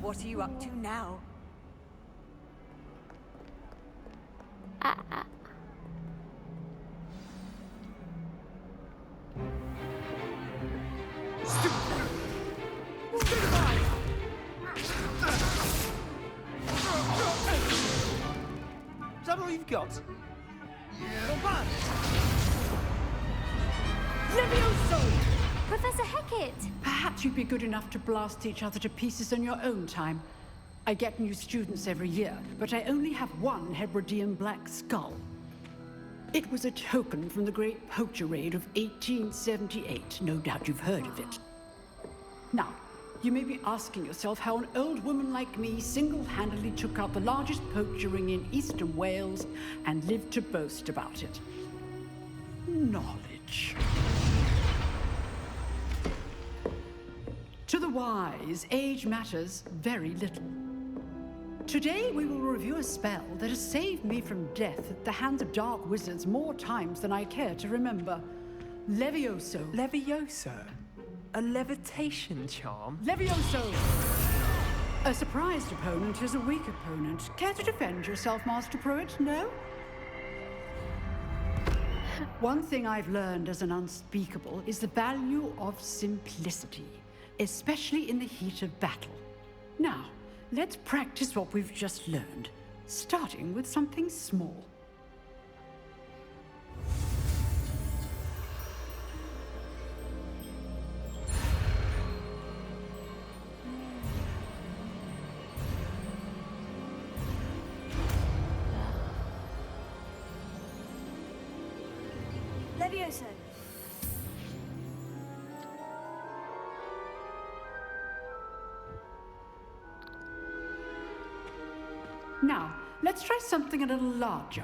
What are you up to now? อ่ะอ่ะ Is that all you've got? Not bad. Levioso! Professor Hecat! Perhaps you'd be good enough to blast each other to pieces on your own time. I get new students every year, but I only have one Hebridean black skull. It was a token from the Great Poacher Raid of 1878. No doubt you've heard of it. Now, you may be asking yourself how an old woman like me single-handedly took out the largest poacher ring in eastern Wales and lived to boast about it. Knowledge. To the wise, age matters very little. Today we will review a spell that has saved me from death at the hands of dark wizards more times than I care to remember. Levioso. Levioso? A levitation charm? Levioso! A surprised opponent is a weak opponent. Care to defend yourself, Master Pruitt? No? One thing I've learned as an unspeakable is the value of simplicity, especially in the heat of battle. Now, let's practice what we've just learned, starting with something small. Levioso! Now, let's try something a little larger.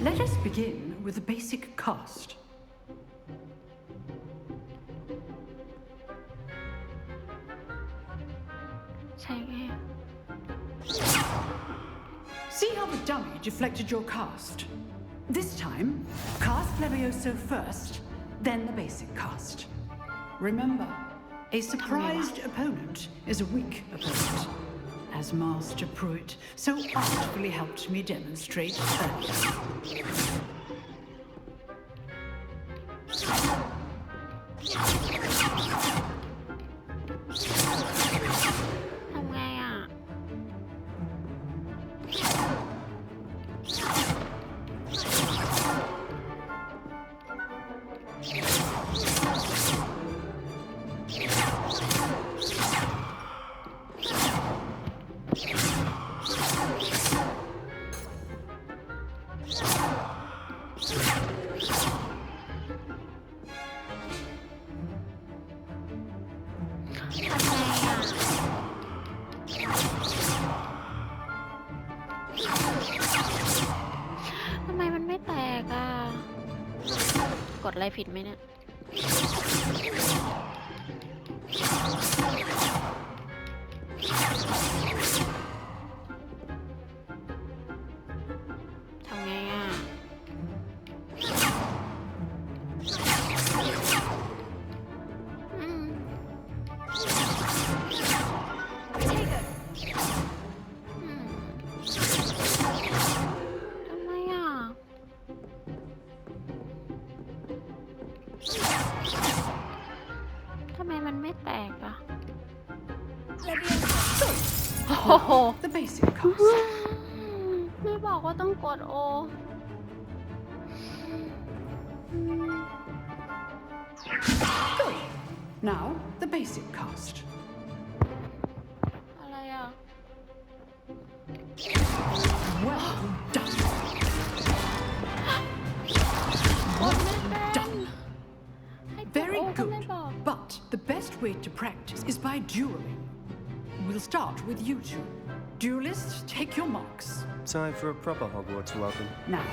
Let us begin with a basic cast. See how the dummy deflected your cast? This time, cast Levioso first, then the basic cast. Remember, a surprised opponent is a weak opponent, as Master Pruitt so artfully helped me demonstrate earlier.ทำไมมันไม่แตกอ่ะ กดอะไรผิดไหมเนี่ย ทำไงอ่ะ ทำไมอ่ะ ทำไมมันไม่แตกอ่ะ โอ้โห The basic cast. ไม่บอกว่าต้องกดโอ Good. Now, the basic cast. อะไรอ่ะ Well done. กดไม่เป็น Done. ให้กด Very โอก็ไม่ good. บอก But the best way to practice is by dueling. We'll start with you two. Duelists, take your marks. Time for a proper Hogwarts welcome. Now,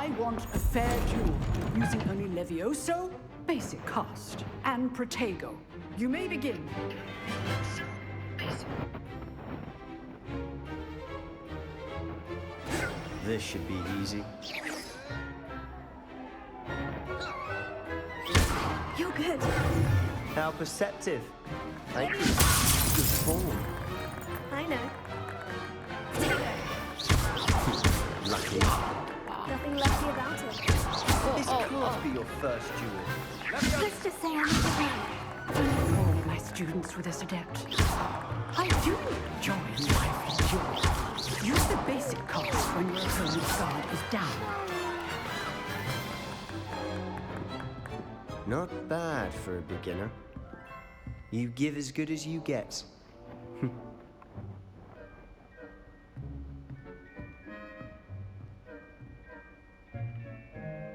I want a fair duel, using only Levioso basic cast and Protego. You may begin. This should be easy. You're good. How perceptive. Thank you. Good form. I know. Lucky. Nothing lucky about it. This can't be your first duel. Let's just say I'm not All of my students were this adept. I do enjoy life duel. Use the basic cast when your opponent's guard is down. Not bad for a beginner. You give as good as you get.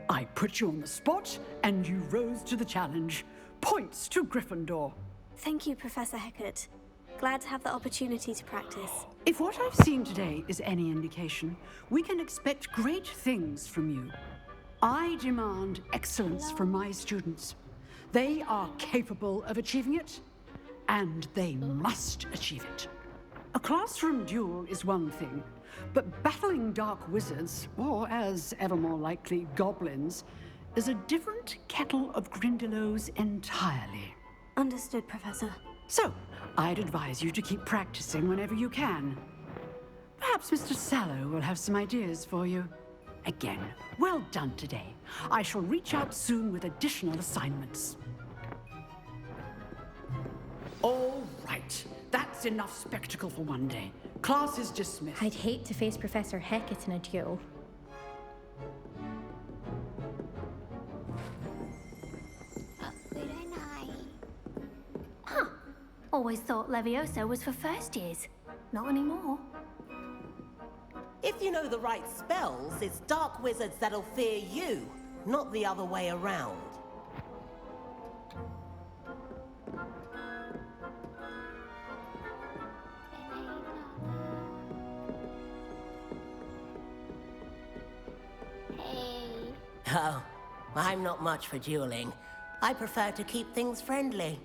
I put you on the spot, and you rose to the challenge. Points to Gryffindor. Thank you, Professor Hecat. Glad to have the opportunity to practice. If what I've seen today is any indication, we can expect great things from you. I demand excellence from my students. They are capable of achieving it, and they must achieve it. A classroom duel is one thing, but battling dark wizards, or as ever more likely, goblins, is a different kettle of Grindylows entirely. Understood, Professor. So, I'd advise you to keep practicing whenever you can. Perhaps Mr. Sallow will have some ideas for you. Again, well done today. I shall reach out soon with additional assignments. All right, that's enough spectacle for one day. Class is dismissed. I'd hate to face Professor Hecat in a duel. Huh. Always thought Levioso was for first years. Not anymore. If you know the right spells, it's dark wizards that'll fear you, not the other way around. Oh, I'm not much for dueling. I prefer to keep things friendly.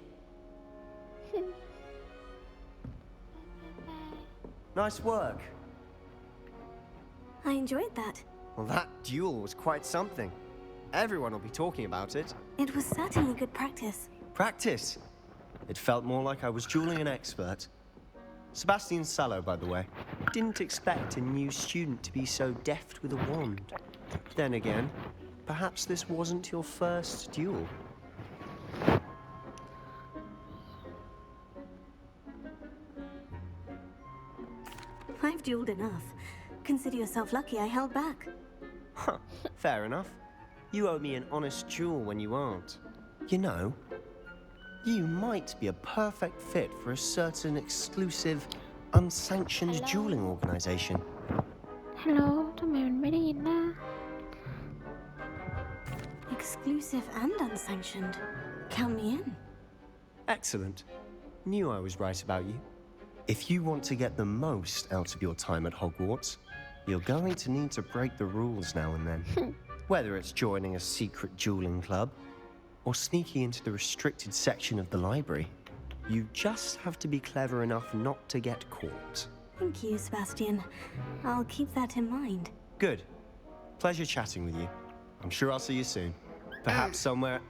Nice work. I enjoyed that. Well, that duel was quite something. Everyone will be talking about it. It was certainly good practice. Practice. It felt more like I was dueling an expert. Sebastian Sallow, by the way. Didn't expect a new student to be so deft with a wand. Then again, perhaps this wasn't your first duel. I've dueled enough. Consider yourself lucky I held back. Huh, fair enough. You owe me an honest duel when you aren't. You know, you might be a perfect fit for a certain exclusive, unsanctioned dueling organization. ฮัลโหลทำไมมันไม่ได้ยินนะ Exclusive and unsanctioned. Count me in. Excellent. Knew I was right about you. If you want to get the most out of your time at Hogwarts, you're going to need to break the rules now and then. Whether it's joining a secret dueling club or sneaking into the restricted section of the library, you just have to be clever enough not to get caught. Thank you, Sebastian. I'll keep that in mind. Good. Pleasure chatting with you. I'm sure I'll see you soon. Perhaps somewhere